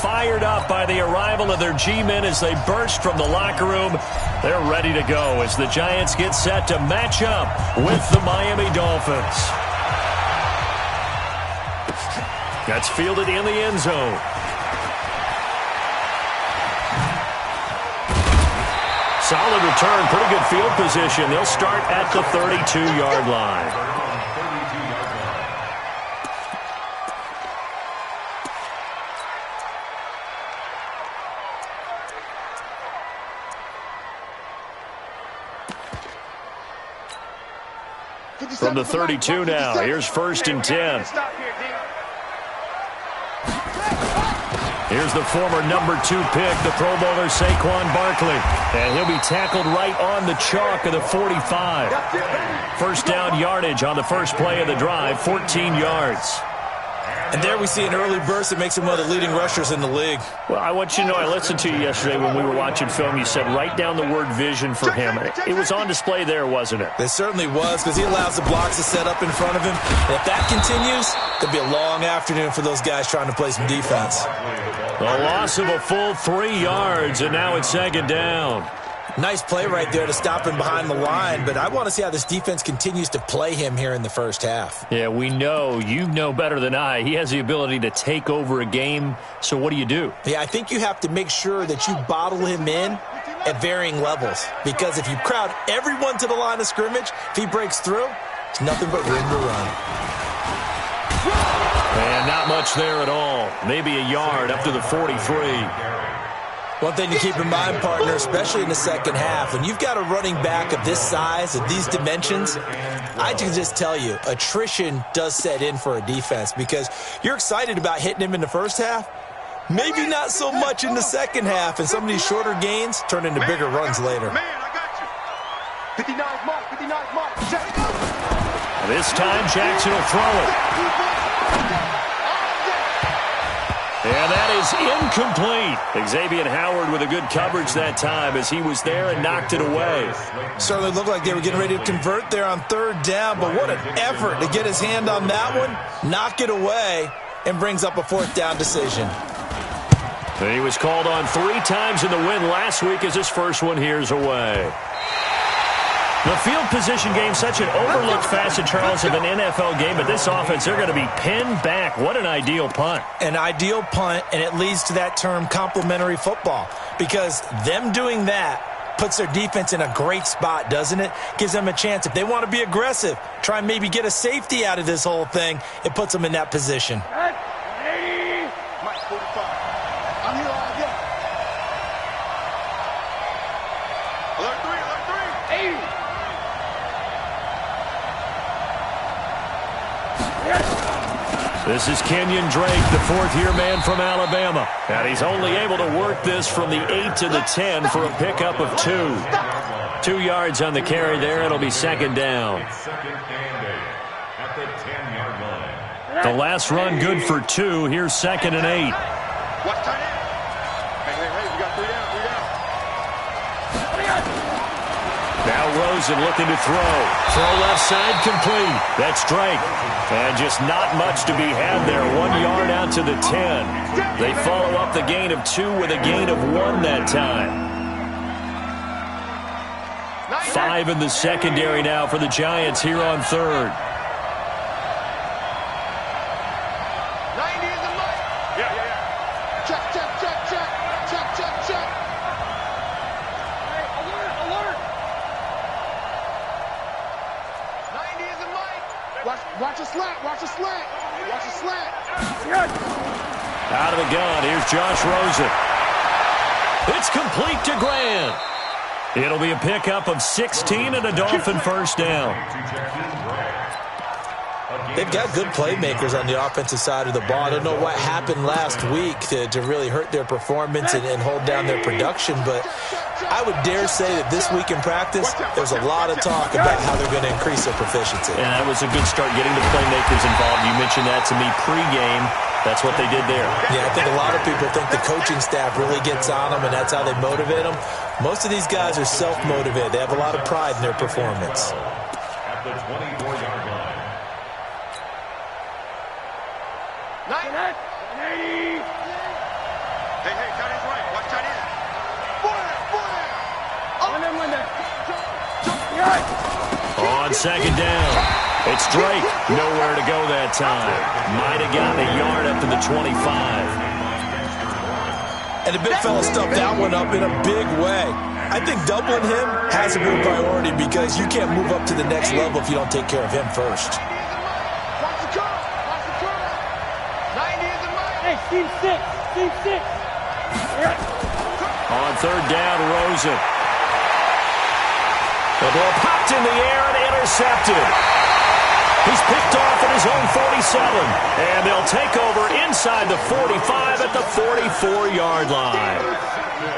fired up by the arrival of their G-men as they burst from the locker room. They're ready to go as the Giants get set to match up with the Miami Dolphins. That's fielded in the end zone. Solid return, pretty good field position. They'll start at the 32-yard line. From the 32 now, here's 1st and 10. Here's the former number 2 pick, the Pro Bowler Saquon Barkley. And he'll be tackled right on the chalk of the 45. First down yardage on the first play of the drive, 14 yards. And there we see an early burst that makes him one of the leading rushers in the league. Well, I want you to know, I listened to you yesterday when we were watching film. You said write down the word vision for him. It was on display there, wasn't it? It certainly was, because he allows the blocks to set up in front of him. And if that continues, it'll be a long afternoon for those guys trying to play some defense. The loss of a full 3 yards, and now it's 2nd down. Nice play right there to stop him behind the line, but I want to see how this defense continues to play him here in the first half. Yeah, we know. You know better than I. He has the ability to take over a game, so what do you do? Yeah, I think you have to make sure that you bottle him in at varying levels, because if you crowd everyone to the line of scrimmage, if he breaks through, it's nothing but room to run. And not much there at all. Maybe a yard up to the 43. One thing to keep in mind, partner, especially in the second half, when you've got a running back of this size, of these dimensions, I can just tell you, attrition does set in for a defense, because you're excited about hitting him in the first half, maybe not so much in the second half, and some of these shorter gains turn into bigger runs later. Man, I got you. 59 mark, 59 mark. This time, Jackson will throw it. And that is incomplete. Xavier Howard with a good coverage that time as he was there and knocked it away. Certainly looked like they were getting ready to convert there on 3rd down, but what an effort to get his hand on that one, knock it away, and brings up a 4th down decision. And he was called on 3 times in the win last week as his first one here's away. The field position game, such an overlooked facet, Charles, of an NFL game, but this offense, they're going to be pinned back. What an ideal punt. An ideal punt, and it leads to that term complementary football, because them doing that puts their defense in a great spot, doesn't it? Gives them a chance. If they want to be aggressive, try and maybe get a safety out of this whole thing, it puts them in that position. This is Kenyon Drake, the 4th-year man from Alabama. And he's only able to work this from the 8 to the 10 for a pickup of 2. 2 yards on the carry there. It'll be 2nd down. The last run good for 2. Here's 2nd and 8. Watch tight end. Hey, we got 3 down, 3 down. Now Rosen looking to throw. Throw left side complete. That's Drake. And just not much to be had there. 1 yard out to the 10. They follow up the gain of 2 with a gain of 1 that time. 5 in the secondary now for the Giants here on 3rd. Watch a slant. Watch a slant. Watch a slant. Out of the gun. Here's Josh Rosen. It's complete to Grant. It'll be a pickup of 16 and a Dolphin first down. They've got good playmakers on the offensive side of the ball. I don't know what happened last week to really hurt their performance and hold down their production, but I would dare say that this week in practice, there's a lot of talk about how they're going to increase their proficiency. And that was a good start getting the playmakers involved. You mentioned that to me pregame. That's what they did there. Yeah, I think a lot of people think the coaching staff really gets on them, and that's how they motivate them. Most of these guys are self-motivated. They have a lot of pride in their performance. At the 24-yard line. second down. It's Drake. Nowhere to go that time. Might have gotten a yard up to the 25. And the big fella stuffed that one up in a big way. I think doubling him has to be a priority because you can't move up to the next level if you don't take care of him first. Hey, team six. Team six. On third down, Rosen. The ball popped in the air and intercepted. He's picked off at his own 47. And they'll take over inside the 45 at the 44-yard line.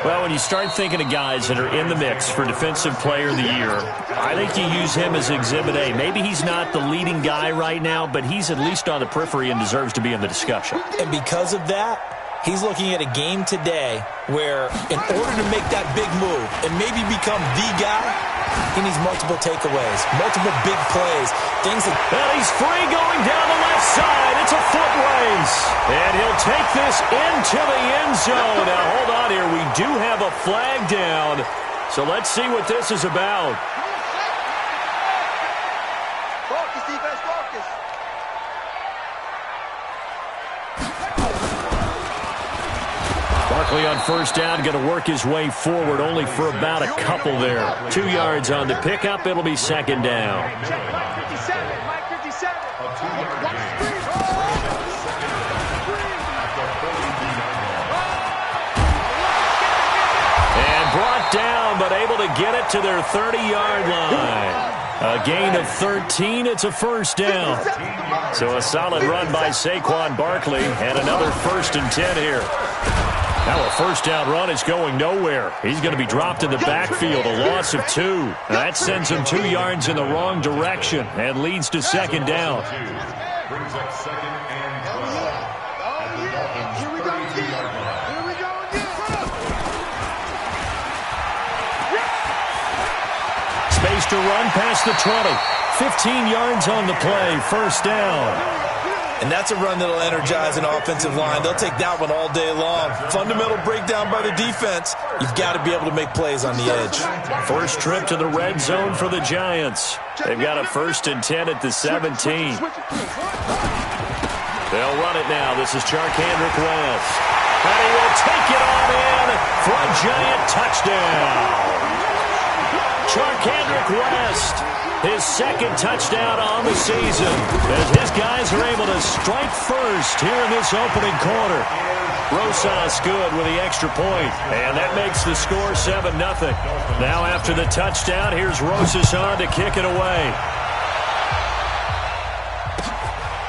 Well, when you start thinking of guys that are in the mix for Defensive Player of the Year, I think you use him as Exhibit A. Maybe he's not the leading guy right now, but he's at least on the periphery and deserves to be in the discussion. And because of that, he's looking at a game today where in order to make that big move and maybe become the guy, he needs multiple takeaways, multiple big plays, things that... And he's free going down the left side. It's a foot race. And he'll take this into the end zone. Now, hold on here. We do have a flag down. So let's see what this is about. Focus, defense, focus. Barkley on first down, going to work his way forward only for about a couple there. 2 yards on the pickup. It'll be second down. Mike 57, Mike 57. And brought down, but able to get it to their 30-yard line. A gain of 13. It's a first down. So a solid run by Saquon Barkley and another 1st and 10 here. Now a first down run is going nowhere. He's going to be dropped in the backfield, a loss of 2. That sends him 2 yards in the wrong direction and leads to second down. Brings up second and 12. Here we go again. Here we go again. Space to run past the 20. 15 yards on the play, first down. And that's a run that'll energize an offensive line. They'll take that one all day long. Fundamental breakdown by the defense. You've got to be able to make plays on the edge. First trip to the red zone for the Giants. They've got a 1st and 10 at the 17. They'll run it now. This is Charkandrick West. And he will take it on in for a Giant touchdown. Charkandrick West, his 2nd touchdown on the season, as his guys are able to strike first here in this opening quarter. Rosas good with the extra point, and that makes the score 7-0. Now after the touchdown, here's Rosas on to kick it away.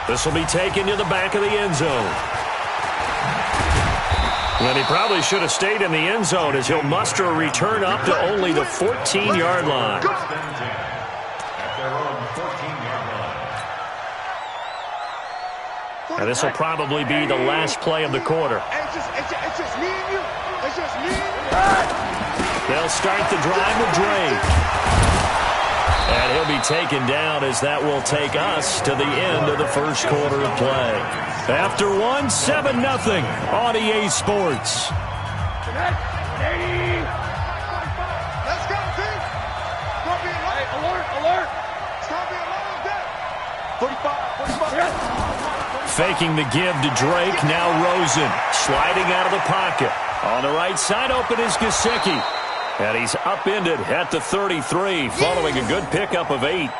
This will be taken to the back of the end zone. And he probably should have stayed in the end zone as he'll muster a return up to only the 14-yard line. And this will probably be the last play of the quarter. It's just me and you. It's just me and you. They'll start the drive with Drake. And he'll be taken down as that will take us to the end of the first quarter of play. After 7-0 on EA Sports. Let's go, team. It's going to be a long day. Alert. It's going to be a long day. 45. Faking the give to Drake. Now Rosen sliding out of the pocket. On the right side, open is Gesicki. And he's upended at the 33 following a good pickup of 8.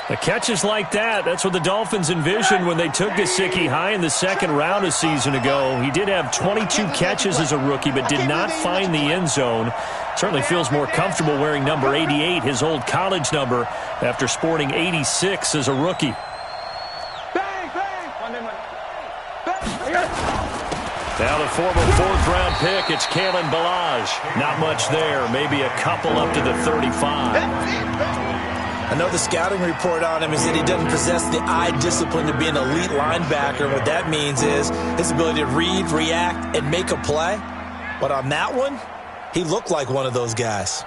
The catches like that, that's what the Dolphins envisioned when they took Gesicki high in the 2nd round a season ago. He did have 22 catches as a rookie, but did not find the end zone. Certainly feels more comfortable wearing number 88, his old college number, after sporting 86 as a rookie. Now the former 4th-round pick, it's Kalen Ballage. Not much there, maybe a couple up to the 35. I know the scouting report on him is that he doesn't possess the eye discipline to be an elite linebacker. What that means is his ability to read, react, and make a play. But on that one, he looked like one of those guys.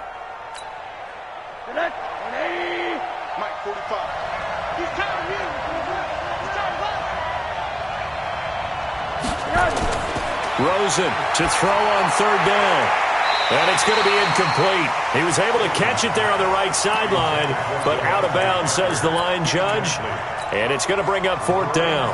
Mike 45. He's tired of Rosen to throw on 3rd down. And it's going to be incomplete. He was able to catch it there on the right sideline, but out of bounds, says the line judge. And it's going to bring up 4th down.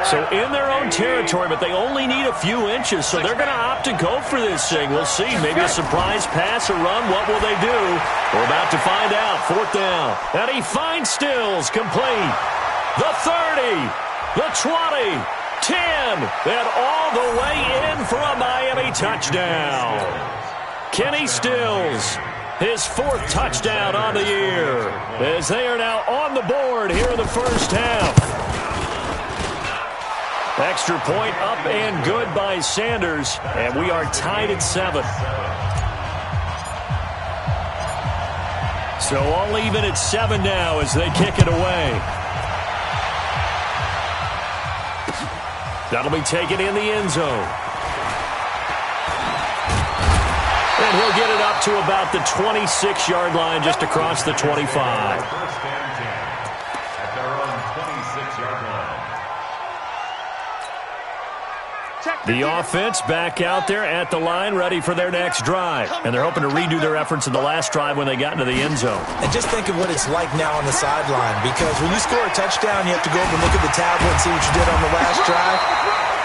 So in their own territory, but they only need a few inches, so they're going to opt to go for this thing. We'll see. Maybe a surprise pass or run. What will they do? We're about to find out. 4th down. And he finds Stills. Complete. The 30. The 20. 10. And all the way in for a Miami touchdown. Kenny Stills. His 4th touchdown on the year. As they are now on the board here in the first half. Extra point up and good by Sanders, and we are tied at 7. So all even at 7 now as they kick it away. That'll be taken in the end zone. And he'll get it up to about the 26-yard line just across the 25. At their own 26-yard line. The offense back out there at the line, ready for their next drive. And they're hoping to redo their efforts in the last drive when they got into the end zone. And just think of what it's like now on the sideline, because when you score a touchdown, you have to go over and look at the tablet and see what you did on the last drive.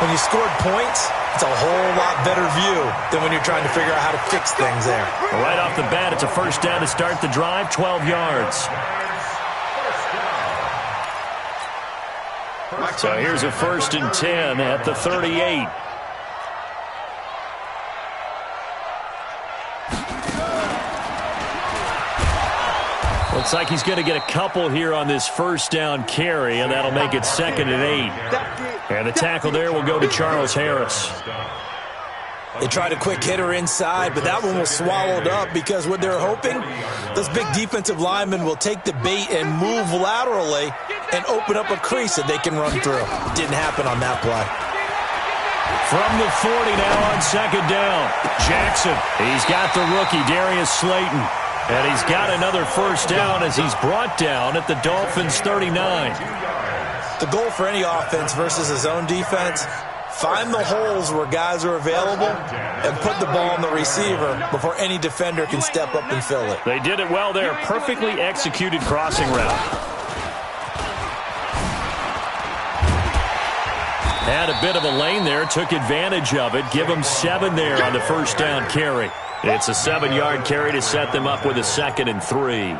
When you scored points, it's a whole lot better view than when you're trying to figure out how to fix things there. Right off the bat, it's a first down to start the drive, 12 yards. So here's a 1st and 10 at the 38. Looks like he's going to get a couple here on this first down carry, and that'll make it 2nd and 8. And the tackle there will go to Charles Harris. They tried a quick hitter inside, but that one was swallowed up because what they're hoping, those big defensive linemen will take the bait and move laterally and open up a crease that they can run through. Didn't happen on that play. From the 40 now on 2nd down. Jackson, he's got the rookie, Darius Slayton. And he's got another first down as he's brought down at the Dolphins' 39. The goal for any offense versus his own defense, find the holes where guys are available and put the ball on the receiver before any defender can step up and fill it. They did it well there. Perfectly executed crossing route. Had a bit of a lane there, took advantage of it. Give them 7 there on the first down carry. It's a 7-yard carry to set them up with a 2nd and 3.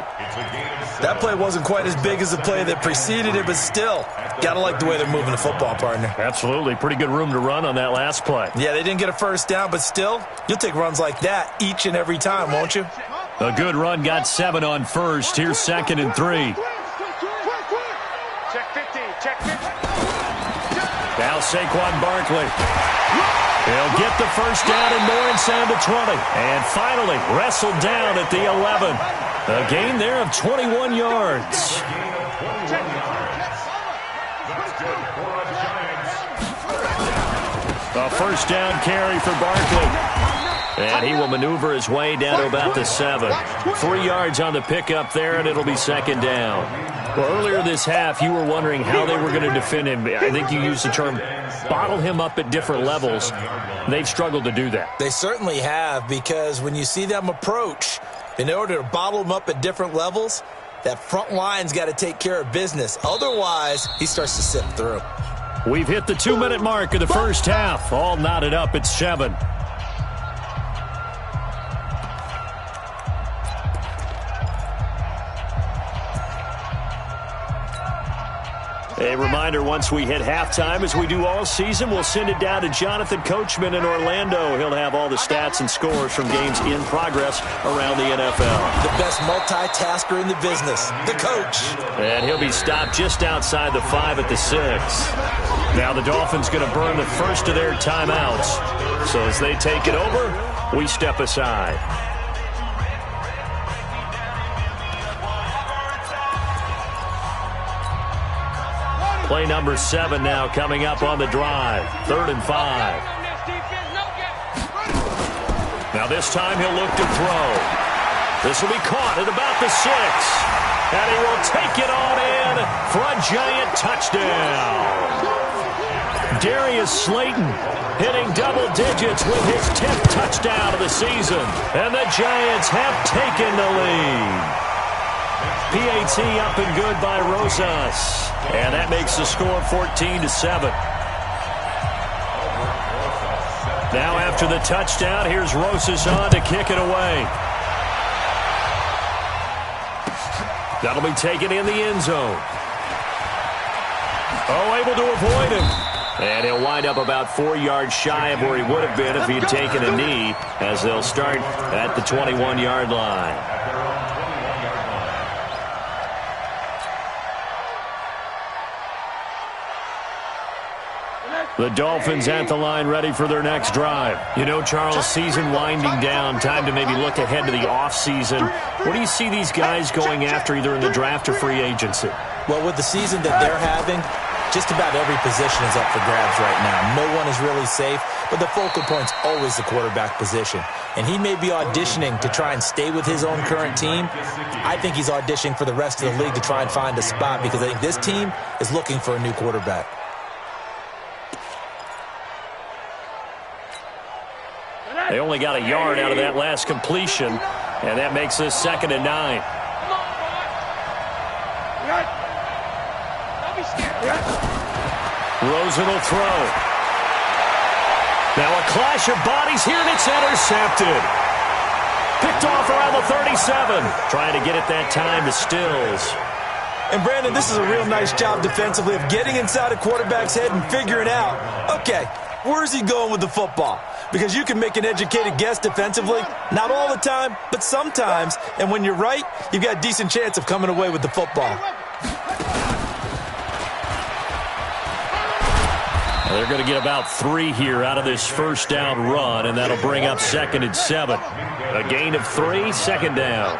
That play wasn't quite as big as the play that preceded it, but still, gotta like the way they're moving the football, partner. Absolutely. Pretty good room to run on that last play. Yeah, they didn't get a first down, but still, you'll take runs like that each and every time, won't you? A good run, got 7 on first. Here's 2nd and 3. Check 50, check 50. Now Saquon Barkley. He'll get the first down and more inside the 20. And finally wrestled down at the 11. A gain there of 21 yards. A first down carry for Barkley. And he will maneuver his way down to about the 7. 3 yards on the pickup there, and it'll be 2nd down. Well, earlier this half, you were wondering how they were going to defend him. I think you used the term bottle him up at different levels. They've struggled to do that. They certainly have, because when you see them approach, in order to bottle him up at different levels, that front line's got to take care of business. Otherwise, he starts to sip through. We've hit the 2-minute mark of the first half. All knotted up at 7. A reminder, once we hit halftime, as we do all season, we'll send it down to Jonathan Coachman in Orlando. He'll have all the stats and scores from games in progress around the NFL. The best multitasker in the business, the coach. And he'll be stopped just outside the 5 at the 6. Now the Dolphins going to burn the first of their timeouts. So as they take it over, we step aside. Play number 7 now coming up on the drive. 3rd and 5. Now this time he'll look to throw. This will be caught at about the 6. And he will take it on in for a giant touchdown. Darius Slayton hitting double digits with his 10th touchdown of the season. And the Giants have taken the lead. PAT up and good by Rosas. And that makes the score 14-7. Now after the touchdown, here's Rosas on to kick it away. That'll be taken in the end zone. Oh, able to avoid him. And he'll wind up about 4 yards shy of where he would have been if he'd taken a knee, as they'll start at the 21-yard line. The Dolphins at the line, ready for their next drive. You know, Charles, season winding down, time to maybe look ahead to the offseason. Where do you see these guys going after, either in the draft or free agency? Well, with the season that they're having, just about every position is up for grabs right now. No one is really safe, but the focal point's always the quarterback position. And he may be auditioning to try and stay with his own current team. I think he's auditioning for the rest of the league to try and find a spot, because I think this team is looking for a new quarterback. They only got a yard out of that last completion, and that makes this 2nd and 9. Rosen will throw. Now a clash of bodies here, and it's intercepted. Picked off around the 37. Trying to get it that time to Stills. And, Brandon, this is a real nice job defensively of getting inside a quarterback's head and figuring out, okay, where's he going with the football? Because you can make an educated guess defensively, not all the time, but sometimes. And when you're right, you've got a decent chance of coming away with the football. They're going to get about 3 here out of this first down run, and that'll bring up 2nd and 7. A gain of 3, 2nd down.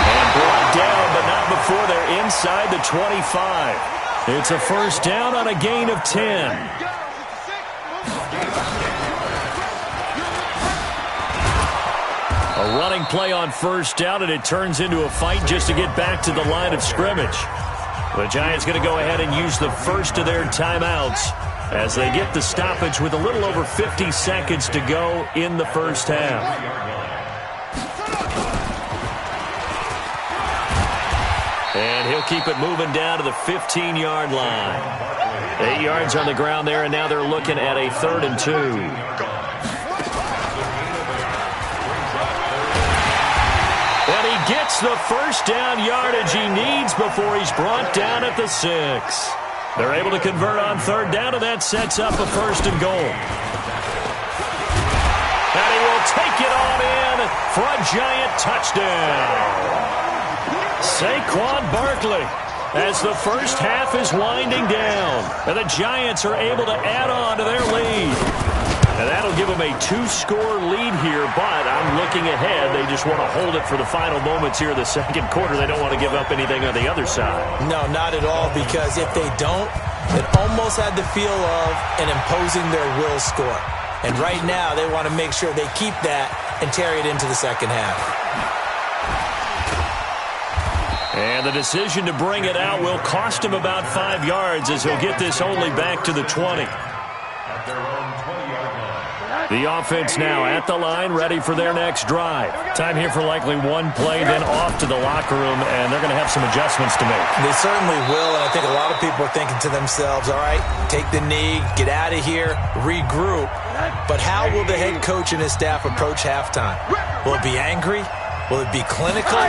And brought down, but not before they're inside the 25. It's a first down on a gain of 10. A running play on first down, and it turns into a fight just to get back to the line of scrimmage. The Giants going to go ahead and use the first of their timeouts as they get the stoppage with a little over 50 seconds to go in the first half. And he'll keep it moving down to the 15-yard line. 8 yards on the ground there, and now they're looking at a 3rd and 2. And he gets the first down yardage he needs before he's brought down at the 6. They're able to convert on 3rd down, and that sets up a 1st and goal. And he will take it on in for a Giant touchdown. Saquon Barkley, as the first half is winding down, and the Giants are able to add on to their lead. And that'll give them a 2-score lead here, but I'm looking ahead. They just want to hold it for the final moments here in the 2nd quarter. They don't want to give up anything on the other side. No, not at all, because if they don't, it almost had the feel of an imposing their will score. And right now, they want to make sure they keep that and carry it into the 2nd half. And the decision to bring it out will cost him about 5 yards, as he'll get this only back to the 20. The offense now at the line, ready for their next drive. Time here for likely one play, then off to the locker room, and they're going to have some adjustments to make. They certainly will, and I think a lot of people are thinking to themselves, all right, take the knee, get out of here, regroup. But how will the head coach and his staff approach halftime? Will it be angry? Will it be clinical?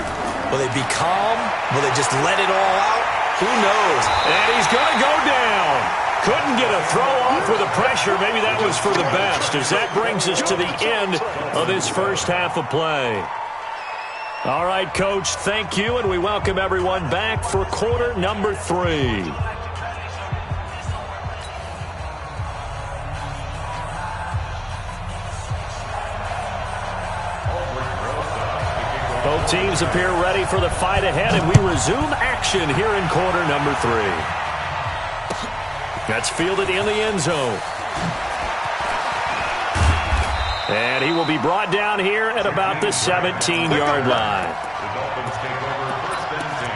Will they be calm? Will they just let it all out? Who knows? And he's going to go down. Couldn't get a throw off with the pressure. Maybe that was for the best, as that brings us to the end of this first half of play. All right, Coach, thank you, and we welcome everyone back for quarter number 3. Both teams appear ready for the fight ahead, and we resume action here in quarter number 3. That's fielded in the end zone. And he will be brought down here at about the 17-yard line. The Dolphins take over first and 10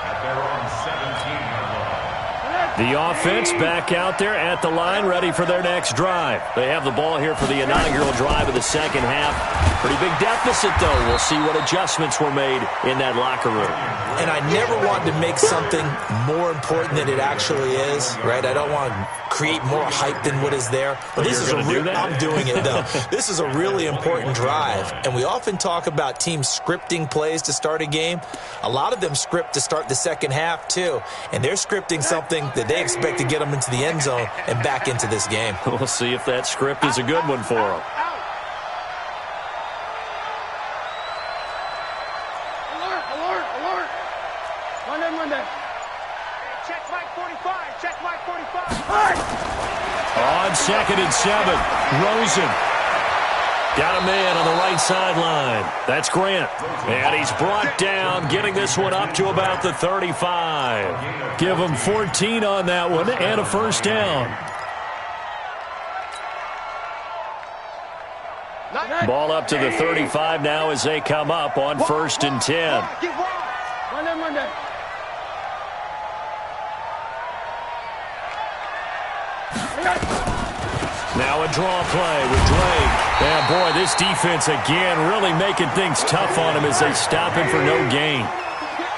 at their own 17-yard line. The offense back out there at the line, ready for their next drive. They have the ball here for the inaugural drive of the second half. Pretty big deficit, though. We'll see what adjustments were made in that locker room. And I never want to make something more important than it actually is, right? I don't want to create more hype than what is there. But this is I'm doing it, though. This is a really important drive. And we often talk about teams scripting plays to start a game. A lot of them script to start the second half, too. And they're scripting something that they expect to get them into the end zone and back into this game. We'll see if that script is a good one for them. On 2nd and 7, Rosen. Got a man on the right sideline. That's Grant. And he's brought down, getting this one up to about the 35. Give him 14 on that one and a first down. Ball up to the 35 now as they come up on 1st and 10. Now a draw play with Drake. And boy, this defense again really making things tough on him as they stop him for no gain.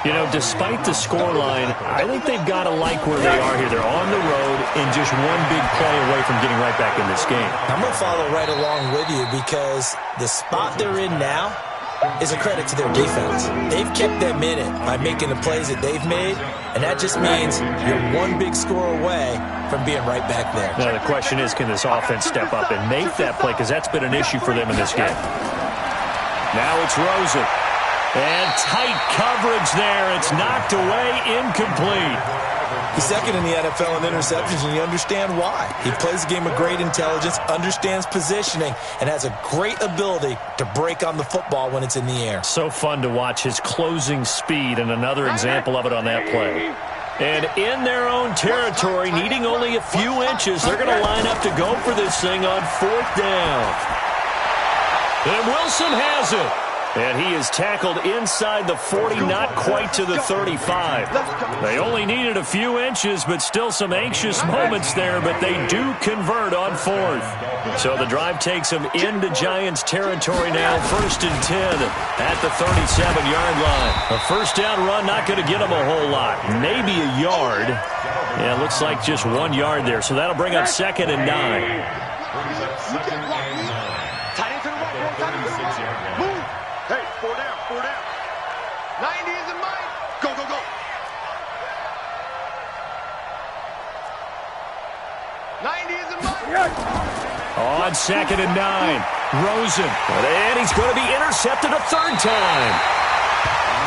You know, despite the scoreline, I think they've got to like where they are here. They're on the road and just one big play away from getting right back in this game. I'm going to follow right along with you because the spot they're in now is a credit to their defense. They've kept them in it by making the plays that they've made, and that just means you're one big score away from being right back there. Now the question is, can this offense step up and make that play, because that's been an issue for them in this game. Now it's Rosen. And tight coverage there. It's knocked away, incomplete. He's second in the NFL in interceptions, and you understand why. He plays a game with great intelligence, understands positioning, and has a great ability to break on the football when it's in the air. So fun to watch his closing speed, and another example of it on that play. And in their own territory, needing only a few inches, they're going to line up to go for this thing on 4th down. And Wilson has it. And he is tackled inside the 40, not quite to the 35. They only needed a few inches, but still some anxious moments there, but they do convert on 4th. So the drive takes them into Giants territory now, 1st and 10 at the 37-yard line. A first down run not going to get them a whole lot, maybe a yard. Yeah, it looks like just 1 yard there, so that'll bring up 2nd and 9. Hey, 4 down, 4 down. 90 is in mine. Go, go, go. 90 is in mine. On 2nd and 9, Rosen. And he's going to be intercepted a 3rd time.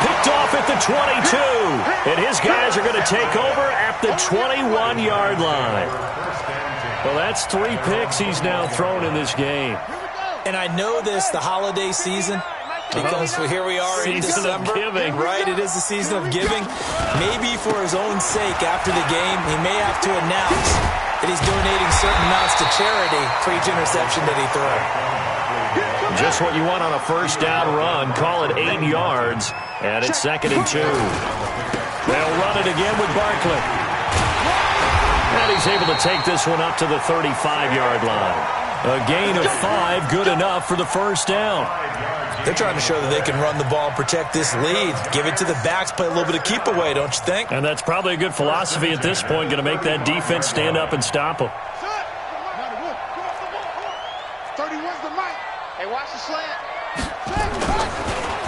Picked off at the 22. And his guys are going to take over at the 21-yard line. Well, that's 3 picks he's now thrown in this game. And I know this, the holiday season, because here we are in December, right? It is the season of giving. Maybe for his own sake, after the game, he may have to announce that he's donating certain amounts to charity for each interception that he throws. Just what you want on a first down run. Call it 8 yards, and it's 2nd and 2. They'll run it again with Barkley. And he's able to take this one up to the 35-yard line. A gain of 5, good enough for the first down. They're trying to show that they can run the ball and protect this lead. Give it to the backs, play a little bit of keep away, don't you think? And that's probably a good philosophy at this point, going to make that defense stand up and stop them. 31's the mic. Hey, watch the slant.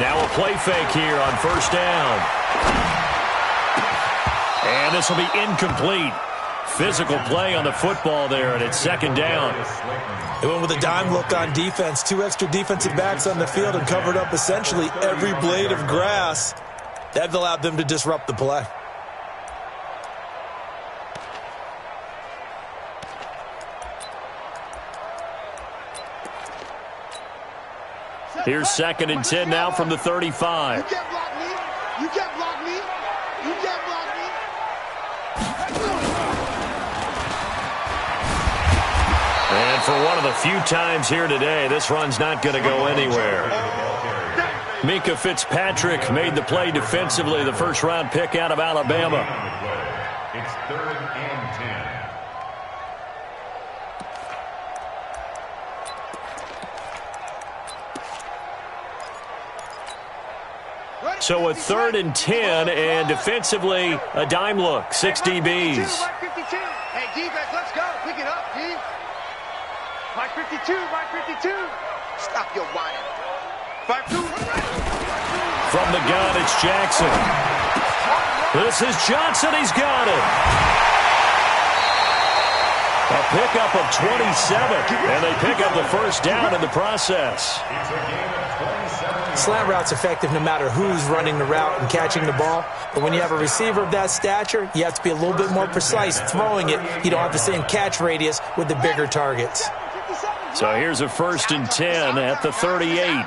Now a play fake here on first down. And this will be incomplete. Physical play on the football there, and it's 2nd down. They went with a dime look on defense. 2 extra defensive backs on the field and covered up essentially every blade of grass. That allowed them to disrupt the play. Here's 2nd and 10 now from the 35. You can't block me. You can't block me. You can't block me. And for one of the few times here today, this run's not going to go anywhere. Minkah Fitzpatrick made the play defensively, the first-round pick out of Alabama. It's 3rd and 10. So a 3rd and 10, and defensively, a dime look. 6 DBs. Hey, defense, let's go. Pick it up, D. Mark 52, Mark 52. Stop your whining. 5-2. From the gun, it's Jackson. This is Johnson. He's got it. A pickup of 27, and they pick up the first down in the process. It's a gain of 27. Slant route's effective no matter who's running the route and catching the ball. But when you have a receiver of that stature, you have to be a little bit more precise throwing it. You don't have the same catch radius with the bigger targets. So here's a 1st and 10 at the 38.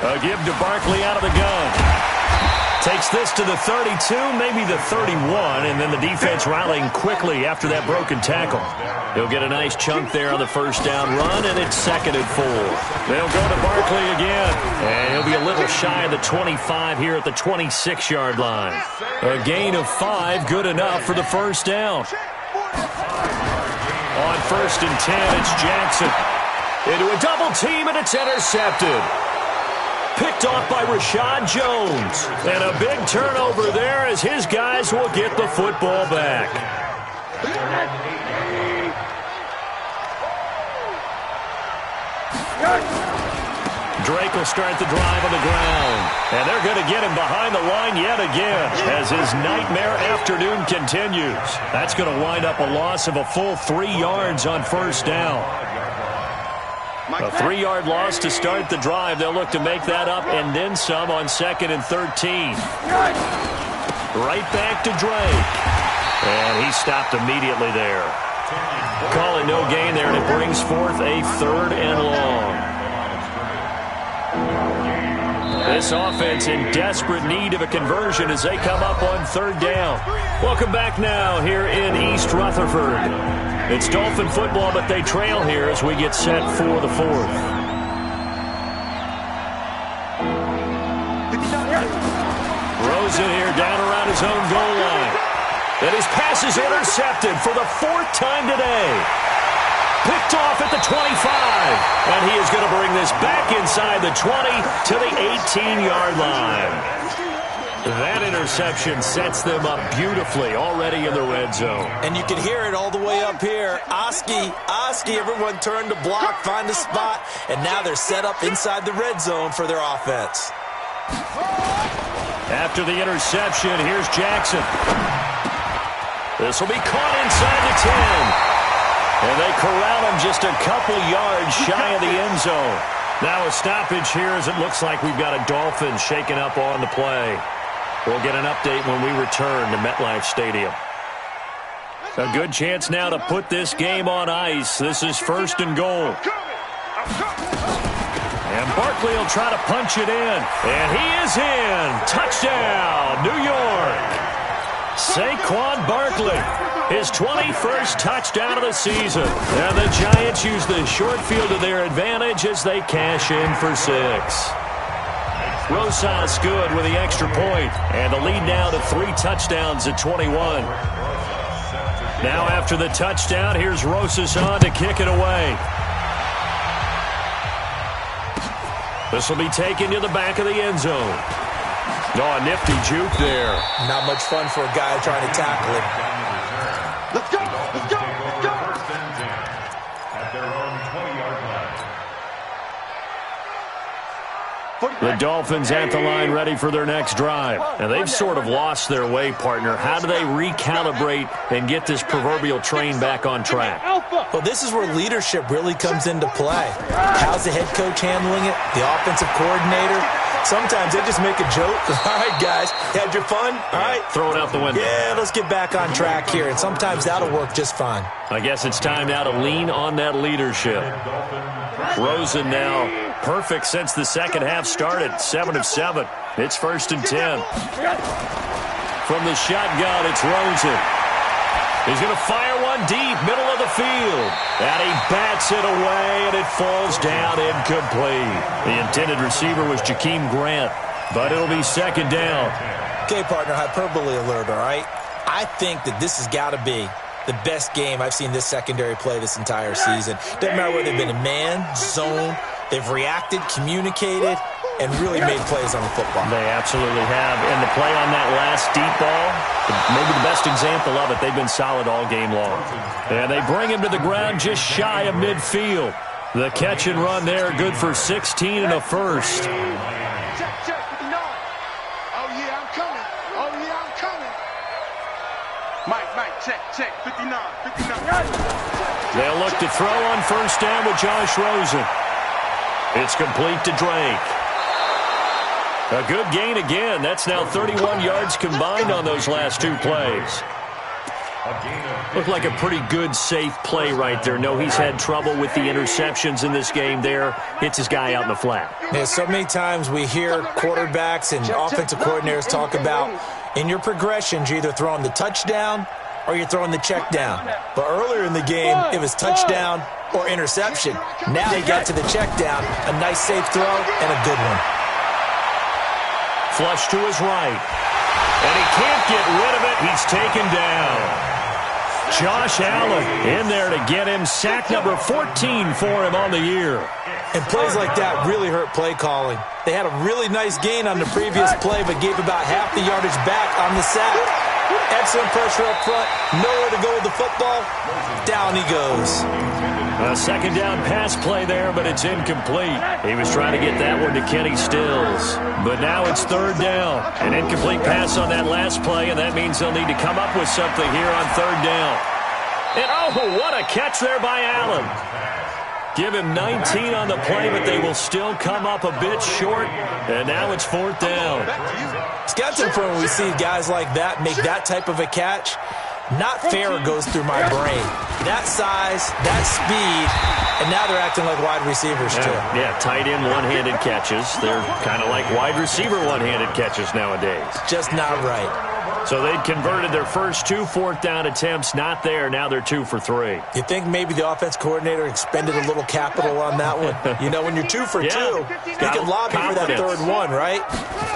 A give to Barkley out of the gun. Takes this to the 32, maybe the 31, and then the defense rallying quickly after that broken tackle. He'll get a nice chunk there on the first down run, and it's 2nd and 4. They'll go to Barkley again, and he'll be a little shy of the 25 here at the 26-yard line. A gain of 5, good enough for the first down. On 1st and 10, it's Jackson. Into a double team, and it's intercepted. Picked off by Rashad Jones. And a big turnover there as his guys will get the football back. Drake will start the drive on the ground. And they're going to get him behind the line yet again as his nightmare afternoon continues. That's going to wind up a loss of a full 3 yards on first down. A 3-yard loss to start the drive. They'll look to make that up and then some on 2nd and 13. Right back to Drake. And he stopped immediately there. Call it no gain there, and it brings forth a 3rd and long. This offense in desperate need of a conversion as they come up on 3rd down. Welcome back now here in East Rutherford. It's Dolphin football, but they trail here as we get set for the 4th. Rosen here down around his own goal line. And his pass is intercepted for the 4th time today. Picked off at the 25. And he is going to bring this back inside the 20 to the 18-yard line. That interception sets them up beautifully already in the red zone. And you can hear it all the way up here. Oski, everyone turned to block, find a spot, and now they're set up inside the red zone for their offense. After the interception, here's Jackson. This will be caught inside the 10. And they corral him just a couple yards shy of the end zone. Now a stoppage here as it looks like we've got a Dolphin shaken up on the play. We'll get an update when we return to MetLife Stadium. A good chance now to put this game on ice. This is 1st and goal. And Barkley will try to punch it in. And he is in. Touchdown, New York. Saquon Barkley, his 21st touchdown of the season. And the Giants use the short field to their advantage as they cash in for 6. Rosas good with the extra point, and the lead now to 3 touchdowns at 21. Now after the touchdown, here's Rosas on to kick it away. This will be taken to the back of the end zone. Oh, a nifty juke there. Not much fun for a guy trying to tackle it. Let's go, let's go, let's go. 1st and 10 at their own 20-yard line. The Dolphins at the line ready for their next drive. And they've sort of lost their way, partner. How do they recalibrate and get this proverbial train back on track? Well, this is where leadership really comes into play. How's the head coach handling it? The offensive coordinator? Sometimes they just make a joke. All right, guys, had your fun? All right. Throw it out the window. Yeah, let's get back on track here. And sometimes that'll work just fine. I guess it's time now to lean on that leadership. Rosen now perfect since the second half started. 7 of 7. It's 1st and 10. From the shotgun, it's Rosen. He's going to fire one deep, middle of the field. And he bats it away, and it falls down incomplete. The intended receiver was Jakeem Grant, but it'll be 2nd down. Okay, partner, hyperbole alert, all right? I think that this has got to be the best game I've seen this secondary play this entire season. Doesn't matter whether they've been in man, zone, they've reacted, communicated, and really made plays on the football. They absolutely have. And the play on that last deep ball, maybe the best example of it, they've been solid all game long. And they bring him to the ground just shy of midfield. The catch and run there, good for 16 and a first. Check, check, 59. Oh, yeah, I'm coming. Oh, yeah, I'm coming. Mike, check, 59, 59. They'll look to throw on first down with Josh Rosen. It's complete to Drake. A good gain again. That's now 31 yards combined on those last two plays. Looked like a pretty good, safe play right there. No, he's had trouble with the interceptions in this game there. Hits his guy out in the flat. Yeah, so many times we hear quarterbacks and offensive coordinators talk about in your progressions, you're either throwing the touchdown or you're throwing the check down. But earlier in the game, it was touchdown or interception. Now they got to the check down, a nice safe throw and a good one. Flush to his right. And he can't get rid of it. He's taken down. Josh Allen in there to get him. Sack number 14 for him on the year. And plays like that really hurt play calling. They had a really nice gain on the previous play, but gave about half the yardage back on the sack. Excellent pressure up front. Nowhere to go with the football. Down he goes. A second down pass play there, but it's incomplete. He was trying to get that one to Kenny Stills. But now it's third down. An incomplete pass on that last play, and that means they'll need to come up with something here on third down. And oh, what a catch there by Allen. Give him 19 on the play, but they will still come up a bit short. And now it's fourth down. It's got to the point when we see guys like that make that type of a catch. Not fair goes through my brain. That size, that speed, and now they're acting like wide receivers too. Yeah, tight end one-handed catches. They're kind of like wide receiver one-handed catches nowadays. Just not right. So they'd converted their first two fourth down attempts. Not there. Now they're 2 for 3. You think maybe the offense coordinator expended a little capital on that one? You know, when you're 2 for 2, you can lobby for that third one, right?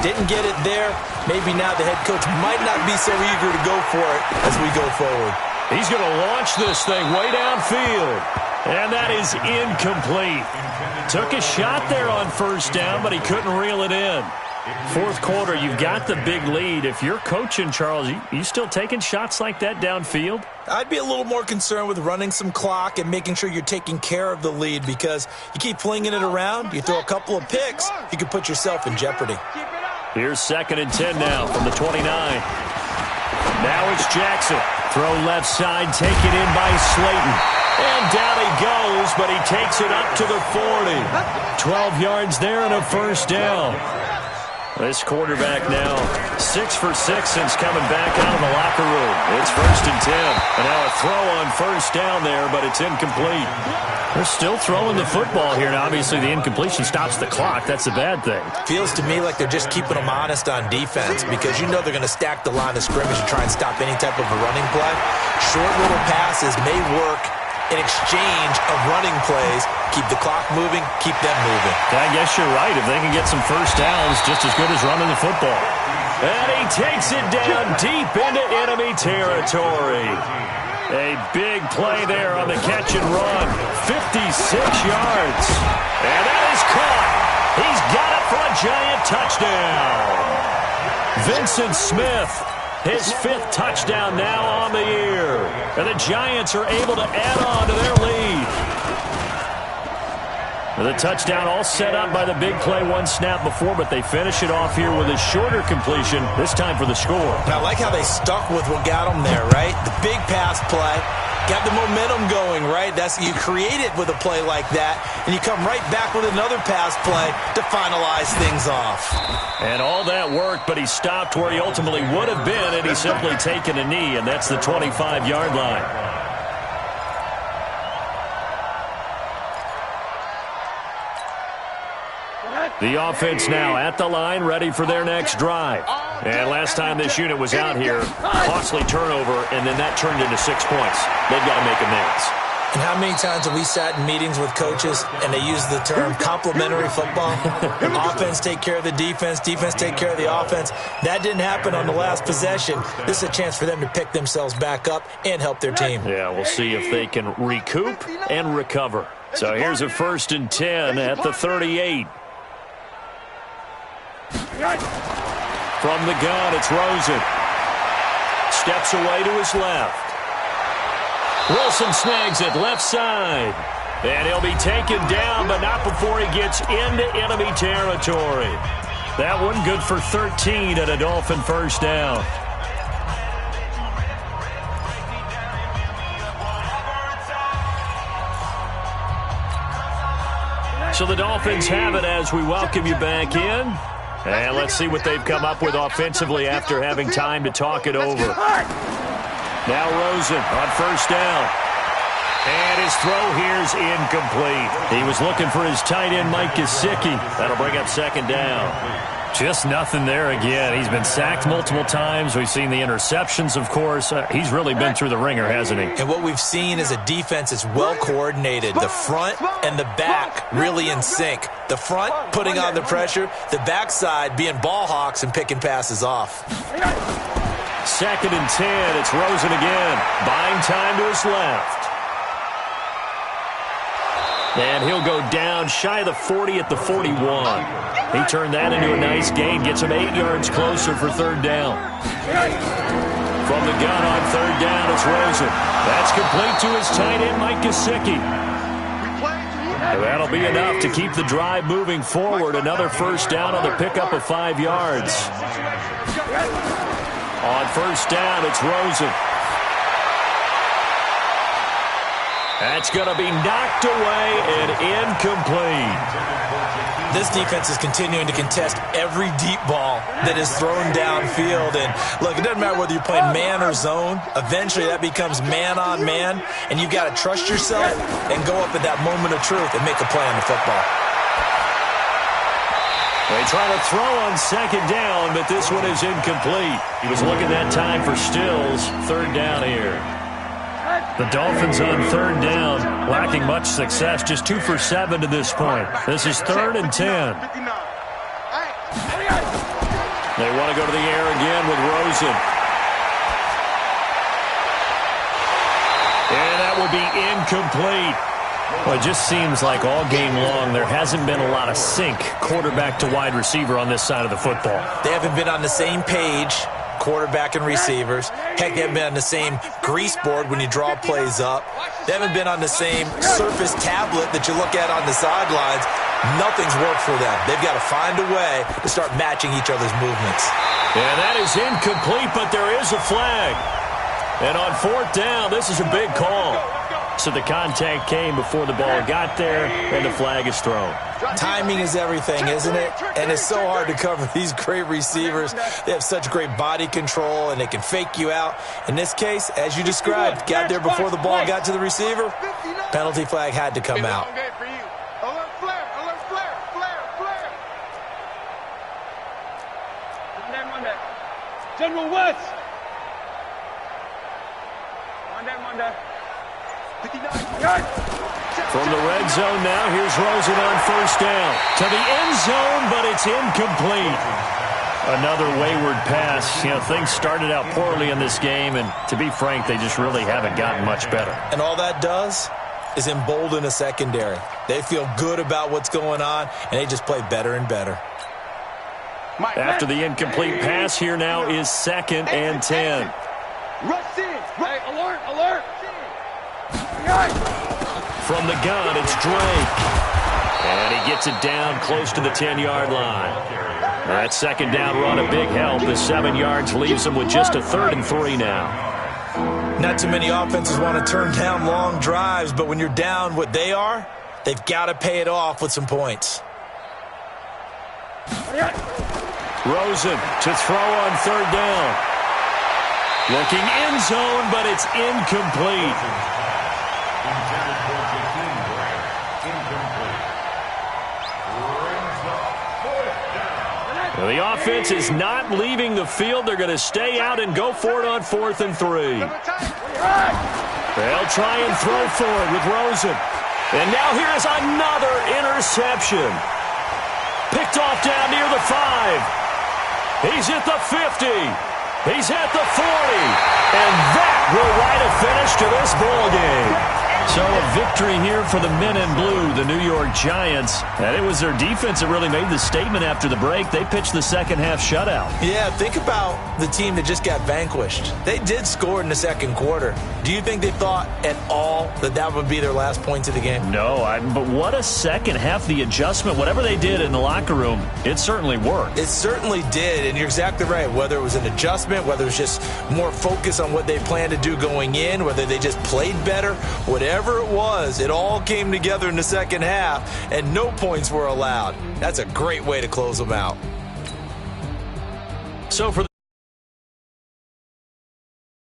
Didn't get it there. Maybe now the head coach might not be so eager to go for it as we go forward. He's going to launch this thing way downfield. And that is incomplete. Took a shot there on first down, but he couldn't reel it in. Fourth quarter, you've got the big lead. If you're coaching, Charles, you still taking shots like that downfield? I'd be a little more concerned with running some clock and making sure you're taking care of the lead, because you keep flinging it around, you throw a couple of picks, you could put yourself in jeopardy. Here's 2nd and 10 now from the 29. Now it's Jackson. Throw left side, taken in by Slayton. And down he goes, but he takes it up to the 40. 12 yards there and a first down. This quarterback now 6 for 6 since coming back out of the locker room. It's 1st and 10. And now a throw on first down there, but it's incomplete. They're still throwing the football here. Now, obviously, the incompletion stops the clock. That's a bad thing. Feels to me like they're just keeping them honest on defense, because you know they're going to stack the line of scrimmage and try and stop any type of a running play. Short little passes may work in exchange of running plays. Keep the clock moving, keep them moving. I guess you're right. If they can get some first downs, just as good as running the football. And he takes it down deep into enemy territory. A big play there on the catch and run. 56 yards. And that is caught. He's got it for a giant touchdown. Vincent Smith, his 5th touchdown now on the year. And the Giants are able to add on to their lead. The touchdown all set up by the big play one snap before, but they finish it off here with a shorter completion, this time for the score. And I like how they stuck with what got them there, right? The big pass play, got the momentum going, right? That's, you create it with a play like that, and you come right back with another pass play to finalize things off. And all that worked, but he stopped where he ultimately would have been, and he's simply taken a knee, and that's the 25-yard line. The offense now at the line, ready for their next drive. And last time this unit was out here, costly turnover, and then that turned into 6 points. They've got to make amends. And how many times have we sat in meetings with coaches and they use the term complementary football? Offense take care of the defense take care of the offense. That didn't happen on the last possession. This is a chance for them to pick themselves back up and help their team. Yeah, we'll see if they can recoup and recover. So here's a 1st and 10 at the 38. From the gun, it's Rosen. Steps away to his left. Wilson snags it left side. And he'll be taken down, but not before he gets into enemy territory. That one good for 13 at a Dolphin first down. So the Dolphins have it as we welcome you back in. And let's see what they've come up with offensively after having time to talk it over. Now Rosen on first down. And his throw here's incomplete. He was looking for his tight end, Mike Gesicki. That'll bring up 2nd down. Just nothing there again. He's been sacked multiple times. We've seen the interceptions, of course. He's really been through the ringer, hasn't he? And what we've seen is a defense that's well coordinated. The front and the back really in sync. The front putting on the pressure. The backside being ball hawks and picking passes off. 2nd and 10. It's Rosen again. Buying time to his left. And he'll go down shy of the 40 at the 41. He turned that into a nice gain. Gets him 8 yards closer for 3rd down. From the gun on 3rd down, it's Rosen. That's complete to his tight end, Mike Gesicki. That'll be enough to keep the drive moving forward. Another first down on the pickup of 5 yards. On first down, it's Rosen. That's going to be knocked away and incomplete. This defense is continuing to contest every deep ball that is thrown downfield. And, look, it doesn't matter whether you're playing man or zone. Eventually that becomes man-on-man, and you've got to trust yourself and go up at that moment of truth and make a play on the football. They try to throw on 2nd down, but this one is incomplete. He was looking that time for Stills. 3rd down here. The Dolphins on 3rd down, lacking much success, just 2 for 7 to this point. This is 3rd and 10. They want to go to the air again with Rosen. And that will be incomplete. Well, it just seems like all game long there hasn't been a lot of sync quarterback to wide receiver on this side of the football. They haven't been on the same page, quarterback and receivers. Heck, they haven't been on the same grease board when you draw plays up. They haven't been on the same surface tablet that you look at on the sidelines. Nothing's worked for them. They've got to find a way to start matching each other's movements. And that is incomplete, but there is a flag. And on 4th down, this is a big call. So the contact came before the ball got there, and the flag is thrown. Timing is everything, isn't it? And it's so hard to cover these great receivers. They have such great body control, and they can fake you out. In this case, as you described, got there before the ball got to the receiver. Penalty flag had to come out. General West. Monday. From the red zone now, here's Rosen on first down. To the end zone, but it's incomplete. Another wayward pass. You know, things started out poorly in this game, and to be frank, they just really haven't gotten much better. And all that does is embolden a secondary. They feel good about what's going on, and they just play better and better. After the incomplete pass, here now is 2nd and 10. Rush in. Hey, alert. From the gun, it's Drake. And he gets it down close to the 10-yard line. That 2nd down run, a big help. The 7 yards leaves him with just a 3rd and 3 now. Not too many offenses want to turn down long drives, but when you're down what they are, they've got to pay it off with some points. Rosen to throw on 3rd down. Looking end zone, but it's incomplete. Well, the offense is not leaving the field. They're going to stay out and go for it on 4th and 3. They'll try and throw for it with Rosen. And now here is another interception. Picked off down near the 5. He's at the 50. He's at the 40. And that will write a finish to this ball game. So a victory here for the men in blue, the New York Giants. And it was their defense that really made the statement after the break. They pitched the second half shutout. Yeah, think about the team that just got vanquished. They did score in the second quarter. Do you think they thought at all that that would be their last points of the game? No, but what a second half. The adjustment, whatever they did in the locker room, it certainly worked. It certainly did, and you're exactly right. Whether it was an adjustment, whether it was just more focus on what they planned to do going in, whether they just played better, whatever it was, it all came together in the second half, and no points were allowed. That's a great way to close them out. So for